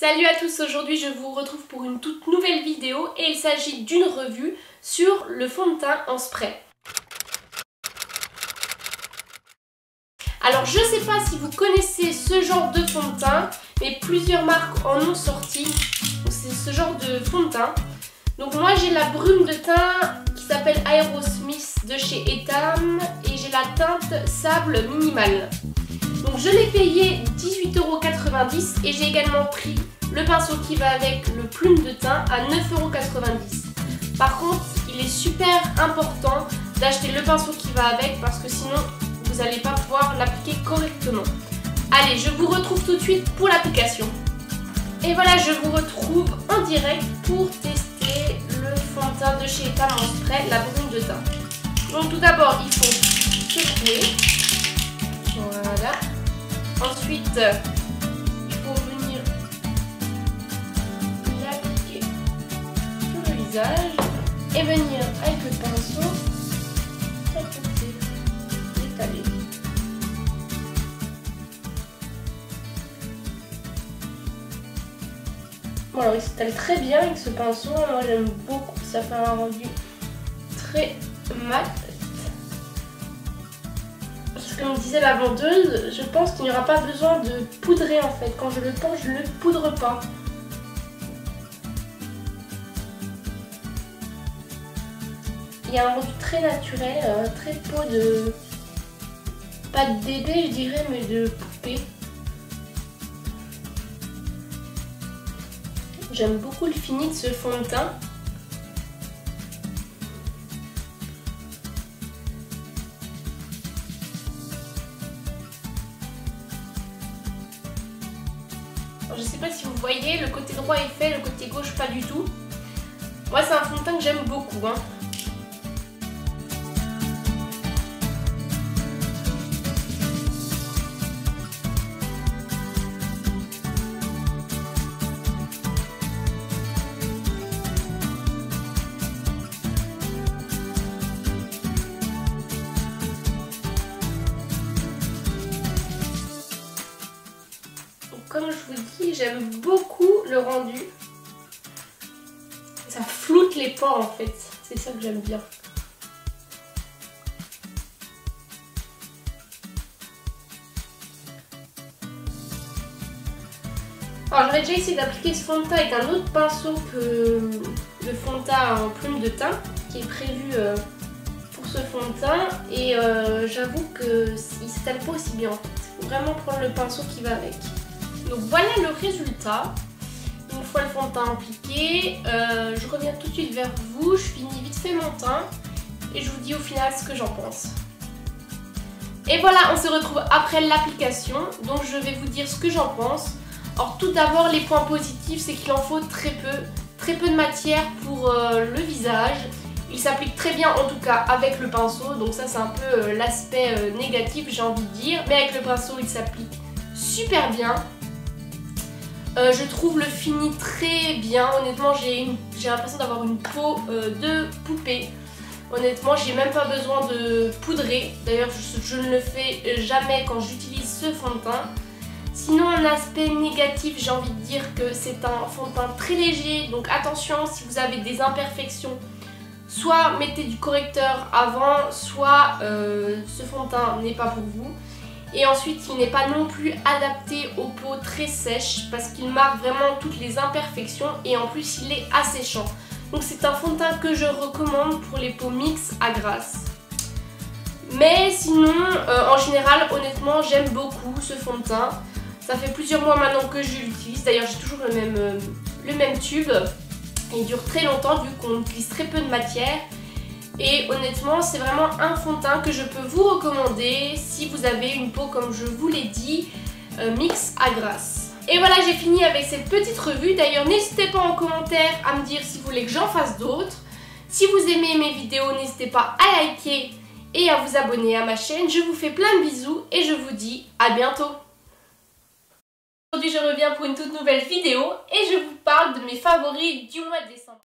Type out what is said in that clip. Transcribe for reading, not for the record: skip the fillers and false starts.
Salut à tous, aujourd'hui je vous retrouve pour une toute nouvelle vidéo et il s'agit d'une revue sur le fond de teint en spray. Alors je sais pas si vous connaissez ce genre de fond de teint, mais plusieurs marques en ont sorti, c'est ce genre de fond de teint. Donc moi j'ai la brume de teint qui s'appelle Aerosmith de chez Etam et j'ai la teinte sable minimal. Donc je l'ai payé 18,90 € et j'ai également pris le pinceau qui va avec le plume de teint à 9,90 €. Par contre, il est super important d'acheter le pinceau qui va avec parce que sinon vous n'allez pas pouvoir l'appliquer correctement. Allez, je vous retrouve tout de suite pour l'application. Et voilà, je vous retrouve en direct pour tester le fond de teint de chez Etam en spray, la brume de teint. Donc tout d'abord, il faut secouer. Voilà. Ensuite, il faut venir l'appliquer sur le visage et venir avec le pinceau l'étaler. Bon, alors il s'étale très bien avec ce pinceau, moi j'aime beaucoup, ça fait un rendu très mat. Comme disait la vendeuse, je pense qu'il n'y aura pas besoin de poudrer en fait. Quand je le tends, je ne le poudre pas. Il y a un rendu très naturel, très peau de... pas de bébé je dirais, mais de poupée. J'aime beaucoup le fini de ce fond de teint. Je ne sais pas si vous voyez, le côté droit est fait, le côté gauche pas du tout. Moi c'est un fond de teint que j'aime beaucoup. Comme je vous dis, j'aime beaucoup le rendu. Ça floute les pores en fait. C'est ça que j'aime bien. Alors j'avais déjà essayé d'appliquer ce fond de teint avec un autre pinceau que le fond de teint en plume de teint qui est prévu pour ce fond de teint. Et j'avoue qu'il ne s'étale pas aussi bien en fait. Il faut vraiment prendre le pinceau qui va avec. Donc voilà le résultat, une fois le fond de teint appliqué, je reviens tout de suite vers vous, je finis vite fait mon teint et je vous dis au final ce que j'en pense. Et voilà, on se retrouve après l'application, donc je vais vous dire ce que j'en pense. Alors tout d'abord, les points positifs, c'est qu'il en faut très peu de matière pour le visage. Il s'applique très bien en tout cas avec le pinceau, donc ça c'est un peu l'aspect négatif j'ai envie de dire, mais avec le pinceau il s'applique super bien. Je trouve le fini très bien, honnêtement j'ai l'impression d'avoir une peau de poupée. Honnêtement j'ai même pas besoin de poudrer, d'ailleurs je ne le fais jamais quand j'utilise ce fond de teint. Sinon un aspect négatif, j'ai envie de dire que c'est un fond de teint très léger, donc attention si vous avez des imperfections, soit mettez du correcteur avant, soit ce fond de teint n'est pas pour vous. Et ensuite, il n'est pas non plus adapté aux peaux très sèches parce qu'il marque vraiment toutes les imperfections et en plus, il est asséchant. Donc c'est un fond de teint que je recommande pour les peaux mixtes à grasse. Mais sinon, en général, honnêtement, j'aime beaucoup ce fond de teint. Ça fait plusieurs mois maintenant que je l'utilise. D'ailleurs, j'ai toujours le même tube. Et il dure très longtemps vu qu'on utilise très peu de matière. Et honnêtement, c'est vraiment un fond de teint que je peux vous recommander si vous avez une peau, comme je vous l'ai dit, mixte à grasse. Et voilà, j'ai fini avec cette petite revue. D'ailleurs, n'hésitez pas en commentaire à me dire si vous voulez que j'en fasse d'autres. Si vous aimez mes vidéos, n'hésitez pas à liker et à vous abonner à ma chaîne. Je vous fais plein de bisous et je vous dis à bientôt. Aujourd'hui, je reviens pour une toute nouvelle vidéo et je vous parle de mes favoris du mois de décembre.